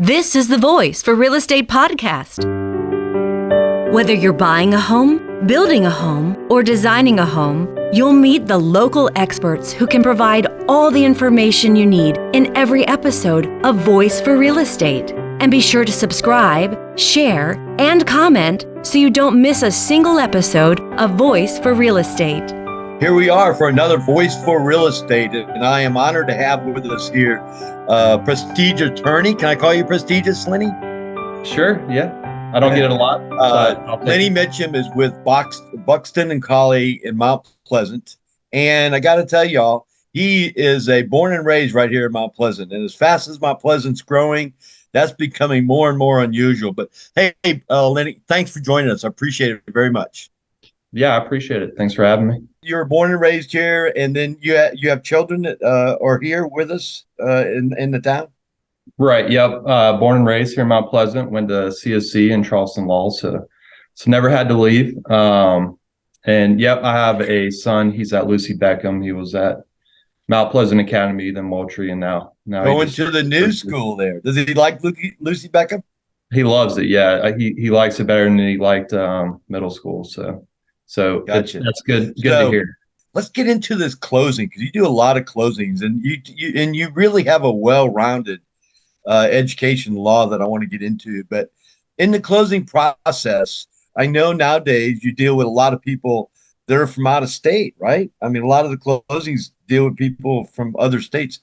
This is the Voice for Real Estate podcast. Whether you're buying a home, building a home, or designing a home, you'll meet the local experts who can provide all the information you need in every episode of Voice for Real Estate. And be sure to subscribe, share, and comment so you don't miss a single episode of Voice for Real Estate. Here we are for another Voice for Real Estate, and I am honored to have with us here prestige attorney. Can I call you prestigious, Lenny? Sure, yeah. I don't get it a lot. Lenny Mitchum is with Buxton and Collie in Mount Pleasant, and I got to tell y'all, he is a born and raised right here in Mount Pleasant, and as fast as Mount Pleasant's growing, that's becoming more and more unusual. But hey, Lenny, thanks for joining us. I appreciate it very much. Yeah, I appreciate it. Thanks for having me. You were born and raised here, and then you have children that are here with us in the town? Right, yep. Born and raised here in Mount Pleasant, went to CSC in Charleston Law, so never had to leave. And yep, I have a son. He's at Lucy Beckham. He was at Mount Pleasant Academy, then Moultrie, and now going to the new school there. Does he like Lucy Beckham? He loves it. Yeah, he likes it better than he liked middle school. So gotcha. That's good to hear. Let's get into this closing, because you do a lot of closings, and you really have a well-rounded education law that I want to get into. But in the closing process, I know nowadays you deal with a lot of people that are from out of state, right? I mean, a lot of the closings deal with people from other states.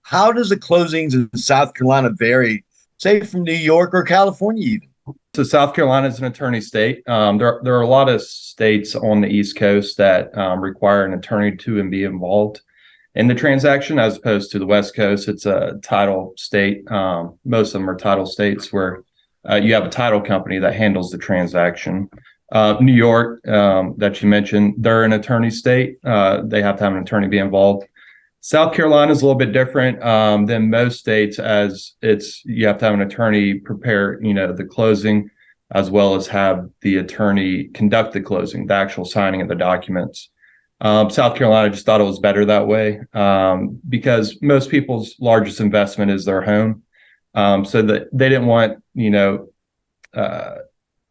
How does the closings in South Carolina vary, say, from New York or California even? So South Carolina is an attorney state. There are a lot of states on the East Coast that require an attorney to and be involved in the transaction, as opposed to the West Coast. It's a title state. Most of them are title states where you have a title company that handles the transaction. New York, that you mentioned, they're an attorney state. They have to have an attorney be involved. South Carolina is a little bit different than most states, as you have to have an attorney prepare, the closing, as well as have the attorney conduct the closing, the actual signing of the documents. South Carolina just thought it was better that way because most people's largest investment is their home, so that they didn't want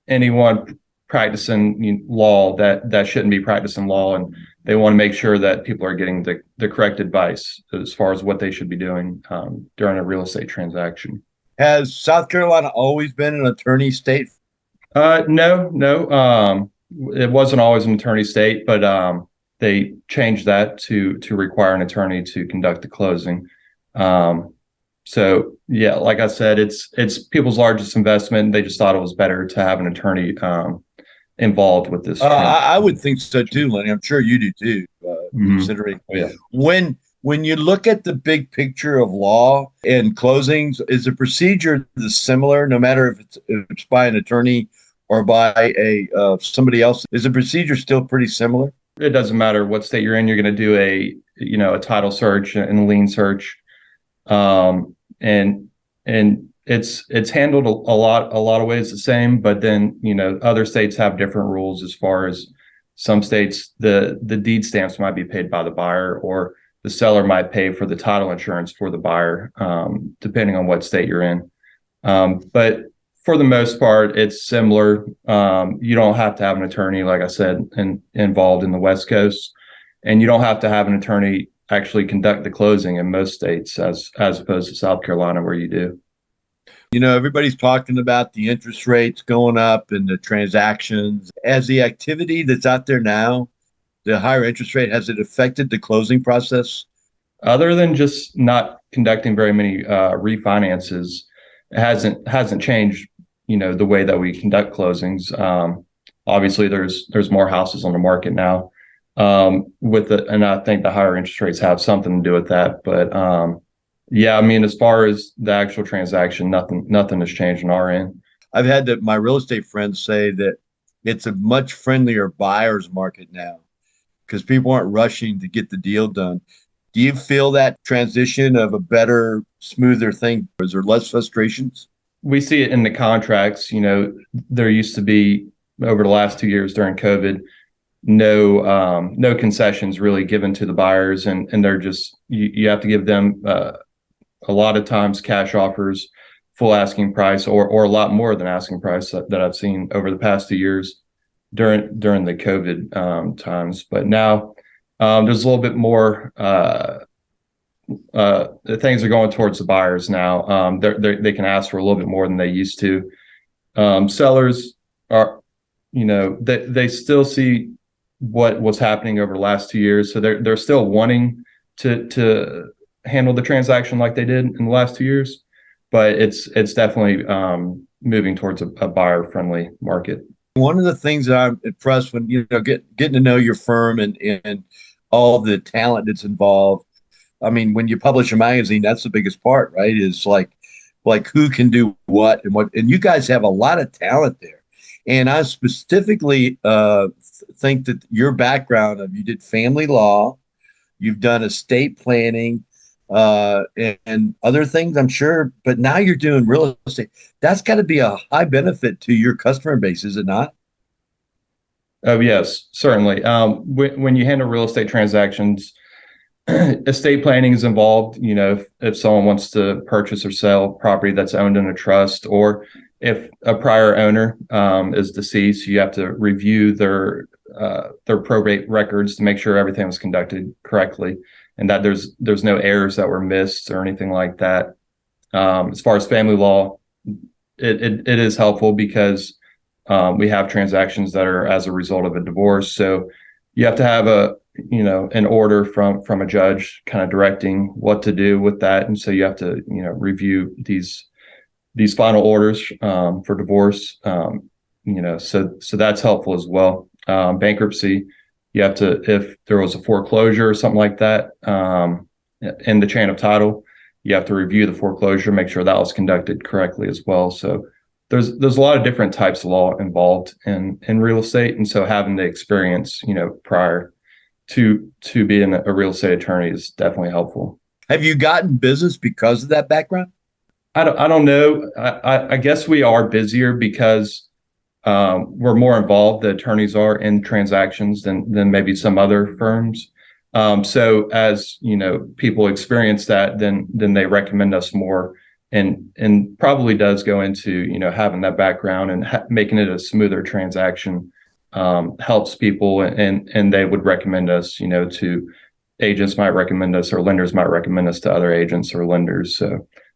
anyone practicing law that shouldn't be practicing law, and they want to make sure that people are getting the correct advice as far as what they should be doing during a real estate transaction. Has South Carolina always been an attorney state? No. It wasn't always an attorney state, but they changed that to require an attorney to conduct the closing. So yeah, like I said, it's people's largest investment. They just thought it was better to have an attorney involved with this. I would think so too, Lenny. I'm sure you do too. Considering when you look at the big picture of law and closings, is the procedure similar, no matter if it's by an attorney or by somebody else? Is the procedure still pretty similar? It doesn't matter what state you're in. You're going to do a title search and a lien search, and it's handled a lot of ways the same, but then other states have different rules. As far as some states, the deed stamps might be paid by the buyer, or the seller might pay for the title insurance for the buyer, depending on what state you're in. But for the most part, it's similar. You don't have to have an attorney, like I said, involved in the West Coast, and you don't have to have an attorney actually conduct the closing in most states, as opposed to South Carolina, where you do. Everybody's talking about the interest rates going up and the transactions. As the activity that's out there now, the higher interest rate, has it affected the closing process? Other than just not conducting very many refinances, it hasn't changed, the way that we conduct closings. Obviously, there's more houses on the market now, and I think the higher interest rates have something to do with that. But yeah, I mean, as far as the actual transaction, nothing has changed on our end. I've had my real estate friends say that it's a much friendlier buyer's market now because people aren't rushing to get the deal done. Do you feel that transition of a better, smoother thing? Is there less frustrations? We see it in the contracts. There used to be, over the last 2 years during COVID, no concessions really given to the buyers, and they're just, you have to give them a lot of times cash offers full asking price or a lot more than asking price that I've seen over the past 2 years during the COVID times. But now there's a little bit more. Things are going towards the buyers now. They can ask for a little bit more than they used to. Sellers are, they still see what's happening over the last 2 years, so they're still wanting to handle the transaction like they did in the last 2 years, but it's definitely moving towards a buyer friendly market. One of the things that I'm impressed when getting to know your firm and all the talent that's involved. I mean, when you publish a magazine, that's the biggest part, right? Is like who can do what, and you guys have a lot of talent there. And I specifically think that your background you did family law, you've done estate planning, and other things, I'm sure, but now you're doing real estate. That's got to be a high benefit to your customer base, is it not? Oh, yes, certainly. When you handle real estate transactions, estate planning is involved. If someone wants to purchase or sell property that's owned in a trust, or if a prior owner is deceased, you have to review their probate records to make sure everything was conducted correctly and that there's no errors that were missed or anything like that. As far as family law, it is helpful because we have transactions that are as a result of a divorce. So you have to have an order from a judge kind of directing what to do with that. And so you have to, review these final orders for divorce. So that's helpful as well. Bankruptcy, you have to, if there was a foreclosure or something like that in the chain of title, you have to review the foreclosure, make sure that was conducted correctly as well. So there's a lot of different types of law involved in real estate. And so having the experience, prior to being a real estate attorney is definitely helpful. Have you gotten business because of that background? I don't know. I guess we are busier because we're more involved. The attorneys are in transactions than maybe some other firms. So as people experience that, then they recommend us more, and probably does go into having that background and making it a smoother transaction. Helps people, and they would recommend us, to agents might recommend us, or lenders might recommend us to other agents or lenders.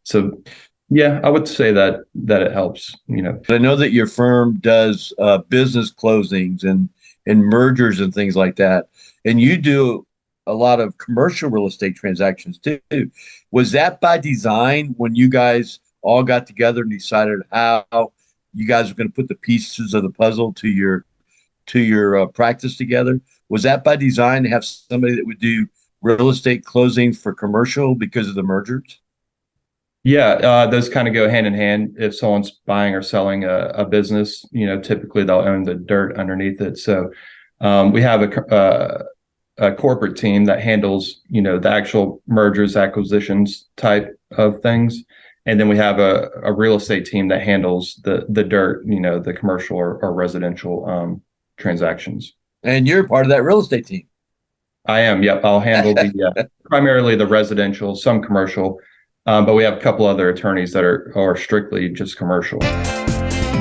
So yeah, I would say that it helps. I know that your firm does business closings and mergers and things like that, and you do a lot of commercial real estate transactions too. Was that by design when you guys all got together and decided how you guys were going to put the pieces of the puzzle to your practice together? Was that by design to have somebody that would do real estate closings for commercial because of the mergers? Yeah, those kind of go hand in hand. If someone's buying or selling a business, typically they'll own the dirt underneath it. So we have a corporate team that handles, the actual mergers, acquisitions type of things. And then we have a real estate team that handles the dirt, the commercial or residential transactions. And you're part of that real estate team. I am. Yep. I'll handle primarily the residential, some commercial, but we have a couple other attorneys that are strictly just commercial.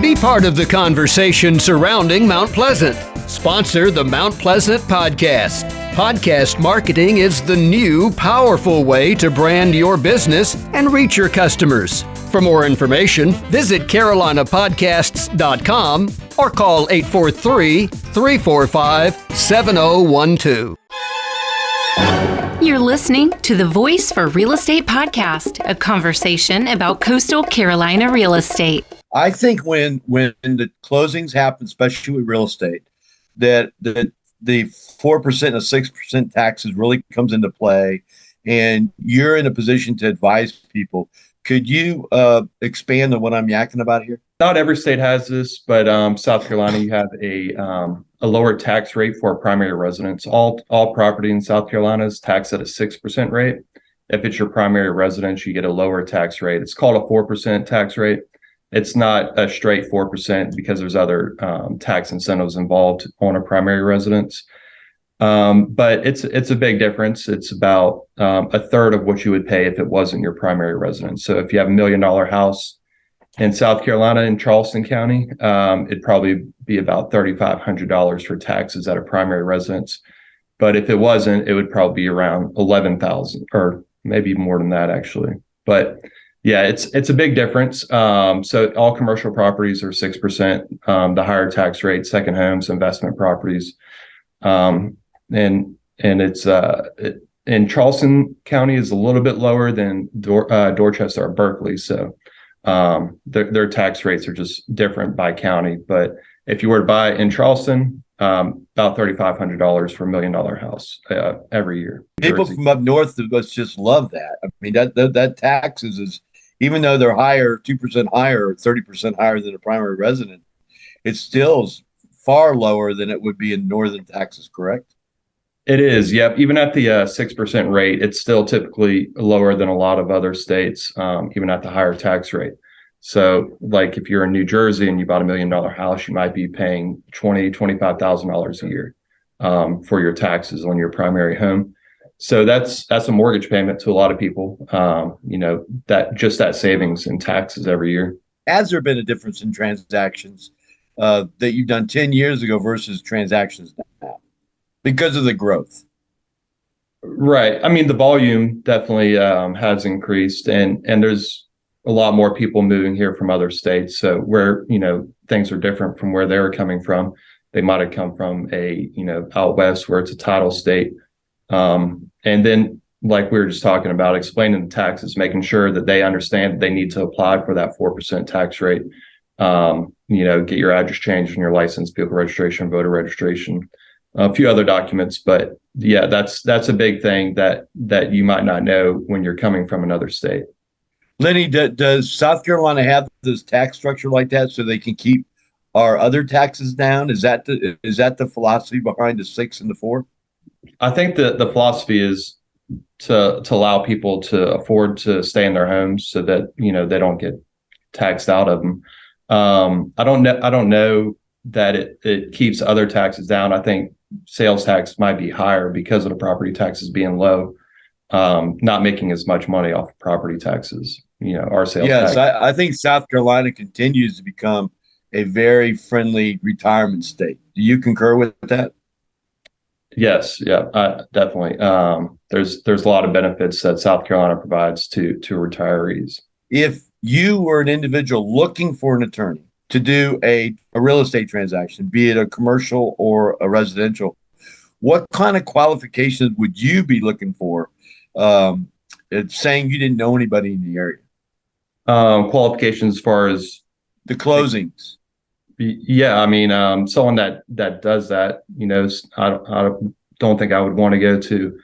Be part of the conversation surrounding Mount Pleasant. Sponsor the Mount Pleasant Podcast. Podcast marketing is the new, powerful way to brand your business and reach your customers. For more information, visit carolinapodcasts.com or call 843-345-7012. You're listening to the Voice for Real Estate podcast, a conversation about coastal Carolina real estate. I think when the closings happen, especially with real estate, that the 4% and 6% taxes really comes into play, and you're in a position to advise people. Could you expand on what I'm yakking about here? Not every state has this, but South Carolina, you have a lower tax rate for primary residence. All property in South Carolina is taxed at a 6% rate. If it's your primary residence, you get a lower tax rate. It's called a 4% tax rate. It's not a straight 4% because there's other tax incentives involved on a primary residence. But it's a big difference. It's about a third of what you would pay if it wasn't your primary residence. So if you have $1 million house, In South Carolina, in Charleston County, it'd probably be about $3,500 for taxes at a primary residence. But if it wasn't, it would probably be around 11,000, or maybe more than that, actually. But yeah, it's a big difference. So all commercial properties are 6%. The higher tax rate, second homes, investment properties, and it's in Charleston County is a little bit lower than Dorchester or Berkeley. So their tax rates are just different by county. But if you were to buy in Charleston, about $3,500 for $1 million house every year. People from up north of us just love that. I mean, that taxes is, even though they're higher, 2% higher, or 30% higher than a primary resident, it still is far lower than it would be in northern Texas, correct? It is, yep. Even at the 6% rate, it's still typically lower than a lot of other states, even at the higher tax rate. So, like if you're in New Jersey and you bought $1 million house, you might be paying $25,000 a year for your taxes on your primary home. So that's a mortgage payment to a lot of people. That savings in taxes every year. Has there been a difference in transactions that you've done 10 years ago versus transactions now because of the growth? Right. I mean, the volume definitely has increased, and there's a lot more people moving here from other states. So where, things are different from where they were coming from. They might have come from out west where it's a title state. And then, like we were just talking about, explaining the taxes, making sure that they understand that they need to apply for that 4% tax rate. Get your address changed on your license, vehicle registration, voter registration, a few other documents. But yeah, that's a big thing that you might not know when you're coming from another state. Lenny, does South Carolina have this tax structure like that so they can keep our other taxes down? Is that the philosophy behind the 6 and the 4? I think that the philosophy is to allow people to afford to stay in their homes so that they don't get taxed out of them. I don't know that it keeps other taxes down. I think sales tax might be higher because of the property taxes being low. Not making as much money off of property taxes, our sales tax. Yes, I think South Carolina continues to become a very friendly retirement state. Do you concur with that? Yes, yeah, definitely. There's a lot of benefits that South Carolina provides to retirees. If you were an individual looking for an attorney to do a real estate transaction, be it a commercial or a residential, what kind of qualifications would you be looking for? It's saying you didn't know anybody in the area. Qualifications as far as the closings. Yeah, I mean, someone that does that, I don't think I would want to go to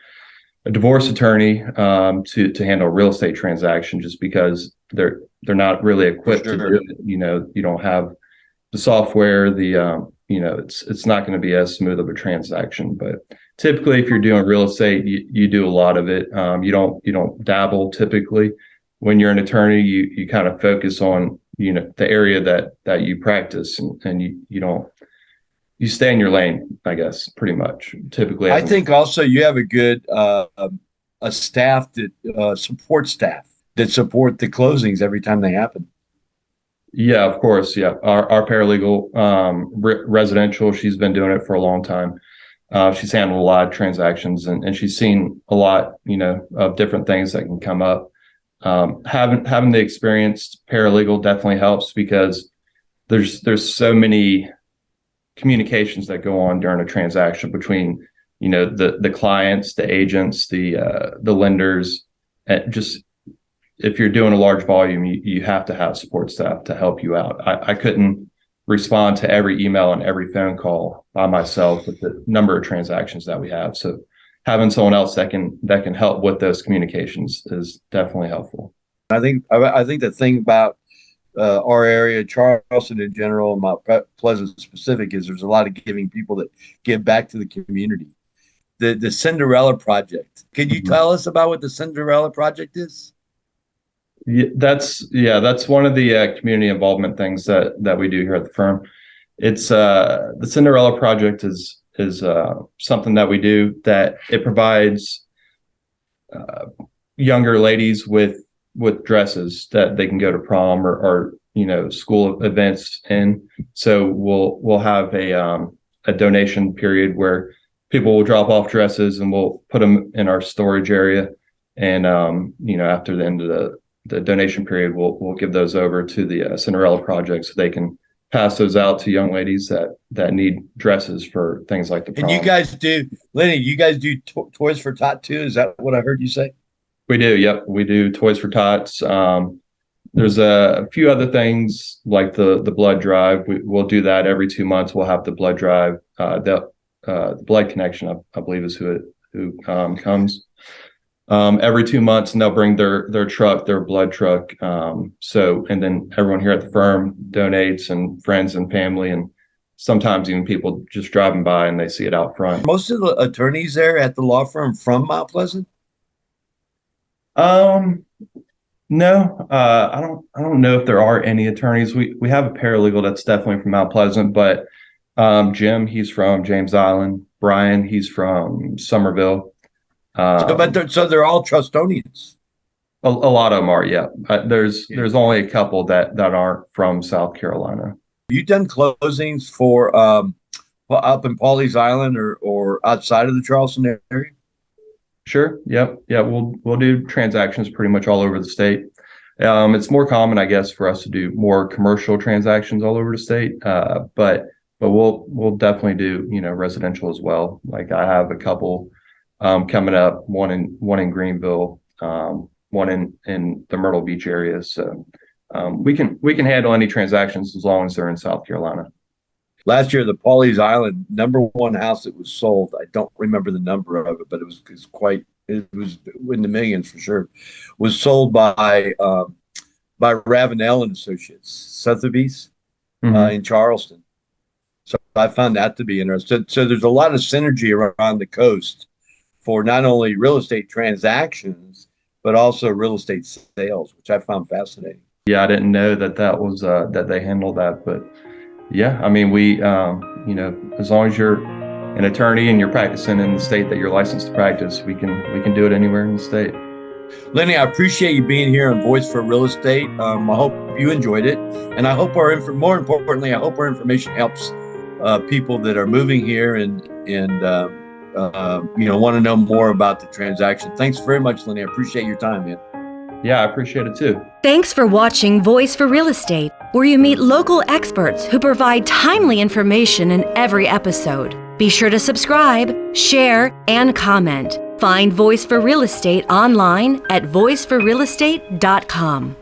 a divorce attorney to handle a real estate transaction, just because they're not really equipped to do it. You don't have the software, it's not going to be as smooth of a transaction. But typically, if you're doing real estate, you do a lot of it. You don't dabble typically. When you're an attorney, you kind of focus on the area that you practice, and you stay in your lane, I guess, pretty much. Typically, I think also you have a good a staff that support staff that support the closings every time they happen. Yeah, of course. Yeah, our paralegal, residential, she's been doing it for a long time. She's handled a lot of transactions, and she's seen a lot, of different things that can come up. Having the experienced paralegal definitely helps, because there's so many communications that go on during a transaction between, the clients, the agents, the lenders, and just, if you're doing a large volume, you have to have support staff to help you out. I couldn't respond to every email and every phone call by myself with the number of transactions that we have. So having someone else that can help with those communications is definitely helpful. I think the thing about our area, Charleston in general, and Mount Pleasant specific, is there's a lot of giving people that give back to the community. The Cinderella Project. Can you tell us about what the Cinderella Project is? Yeah, that's one of the community involvement things that we do here at the firm. It's the Cinderella Project is something that we do that it provides younger ladies with dresses that they can go to prom or school events in. So we'll have a donation period where people will drop off dresses and we'll put them in our storage area. And after the end of the donation period, we'll give those over to the Cinderella Project so they can pass those out to young ladies that need dresses for things like the prom. And you guys do, Lenny, you guys do Toys for Tot too? Is that what I heard you say? We do. Yep. We do Toys for Tots. There's a few other things like the blood drive. We'll do that every 2 months. We'll have the blood drive. The Blood Connection, I believe, is who comes every 2 months, and they'll bring their truck, their blood truck. And then everyone here at the firm donates, and friends and family, and sometimes even people just driving by and they see it out front. Most of the attorneys there at the law firm from Mount Pleasant? No, I don't know if there are any attorneys. We have a paralegal that's definitely from Mount Pleasant, but Jim, he's from James Island. Brian, he's from Somerville. So they're all Trustonians. A lot of them are, yeah. There's only a couple that aren't from South Carolina. You done closings for up in Pawleys Island or outside of the Charleston area? Sure. Yep. Yeah. We'll do transactions pretty much all over the state. It's more common, I guess, for us to do more commercial transactions all over the state. But we'll definitely do, residential as well. Like I have a couple coming up, one in Greenville, one in the Myrtle Beach area. So we can handle any transactions as long as they're in South Carolina. Last year, the Pawleys Island *1 house that was sold, I don't remember the number of it, but it was in the millions for sure, was sold by Ravenel and Associates, Sotheby's, in Charleston. So I found that to be interesting. So there's a lot of synergy around the coast for not only real estate transactions, but also real estate sales, which I found fascinating. Yeah, I didn't know that was that they handled that, but yeah, I mean, we, as long as you're an attorney and you're practicing in the state that you're licensed to practice, we can do it anywhere in the state. Lenny, I appreciate you being here on Voice for Real Estate. I hope you enjoyed it, and I hope more importantly, I hope our information helps people that are moving here and want to know more about the transaction. Thanks very much, Lenny. I appreciate your time, man. Yeah, I appreciate it too. Thanks for watching Voice for Real Estate, where you meet local experts who provide timely information in every episode. Be sure to subscribe, share, and comment. Find Voice for Real Estate online at voiceforrealestate.com.